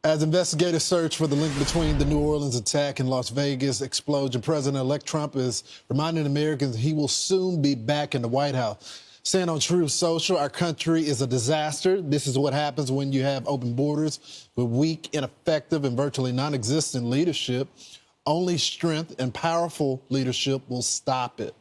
As investigators search for the link between the New Orleans attack and Las Vegas explosion, President-elect Trump is reminding Americans he will soon be back in the White House. Saying on Truth Social, our country is a disaster. This is what happens when you have open borders with weak, ineffective, and virtually non-existent leadership. Only strength and powerful leadership will stop it.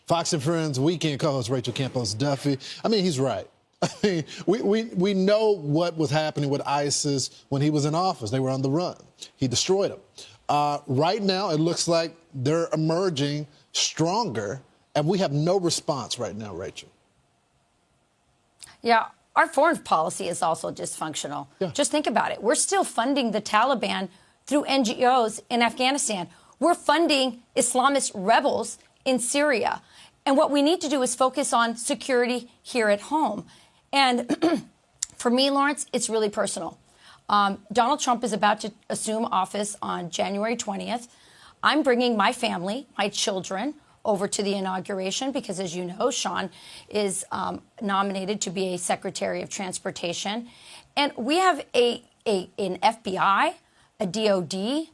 Fox and Friends weekend co-host Rachel Campos Duffy. I mean, he's right. I mean, we know what was happening with ISIS when he was in office. They were on the run. He destroyed them. Right now, it looks like they're emerging stronger, and we have no response right now, Rachel. Yeah, our foreign policy is also dysfunctional. Yeah. Just think about it. We're still funding the Taliban through NGOs in Afghanistan. We're funding Islamist rebels in Syria. And what we need to do is focus on security here at home. And for me, Lawrence, it's really personal. Donald Trump is about to assume office on January 20th. I'm bringing my family, my children, over to the inauguration because, as you know, Sean is nominated to be a Secretary of Transportation. And we have an FBI, a DOD,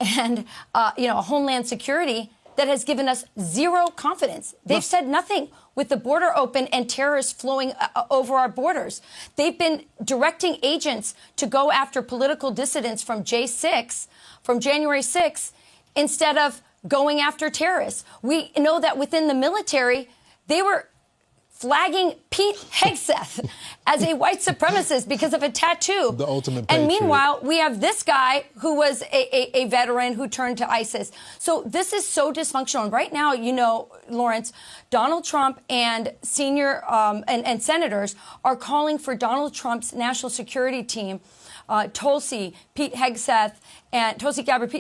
and a Homeland Security that has given us zero confidence. They've said nothing with the border open and terrorists flowing over our borders. They've been directing agents to go after political dissidents from J6, from January 6th, instead of going after terrorists. We know that within the military, they were flagging Pete Hegseth as a white supremacist because of a tattoo. The ultimate patriot. And meanwhile, we have this guy who was a veteran who turned to ISIS. So this is so dysfunctional. And right now, you know, Lawrence, Donald Trump and senior and senators are calling for Donald Trump's national security team, Tulsi Gabbard, Pete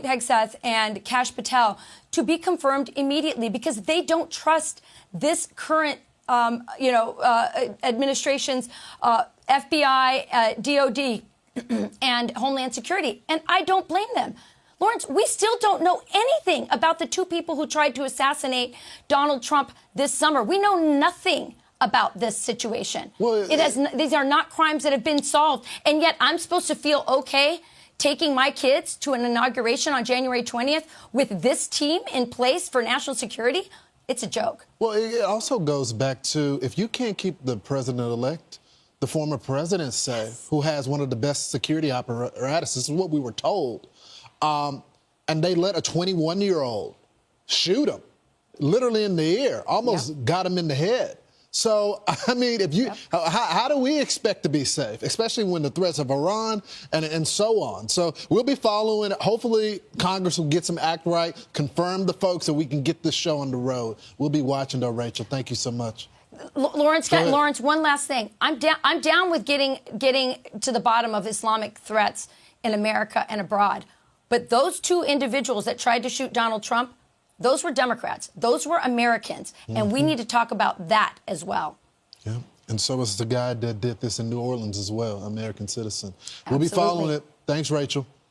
Hegseth, and Kash Patel, to be confirmed immediately because they don't trust this current administration's FBI, DOD, and Homeland Security. And I don't blame them. Lawrence, we still don't know anything about the two people who tried to assassinate Donald Trump this summer. We know nothing about this situation. Well, these are not crimes that have been solved. And yet I'm supposed to feel okay taking my kids to an inauguration on January 20th with this team in place for national security? It's a joke. Well, it also goes back to if you can't keep the president-elect, the former president safe, who has one of the best security apparatuses, this is what we were told, and they let a 21-year-old shoot him, literally in the ear, almost got him in the head. So, I mean, if you, how do we expect to be safe, especially when the threats of Iran and so on? So we'll be following. Hopefully, Congress will get some act right, confirm the folks, so we can get this show on the road. We'll be watching, though, Rachel. Thank you so much. Lawrence, one last thing. I'm down with getting to the bottom of Islamic threats in America and abroad. But those two individuals that tried to shoot Donald Trump, those were Democrats. Those were Americans. And we need to talk about that as well. Yeah. And so is the guy that did this in New Orleans as well, American citizen. Absolutely. We'll be following it. Thanks, Rachel.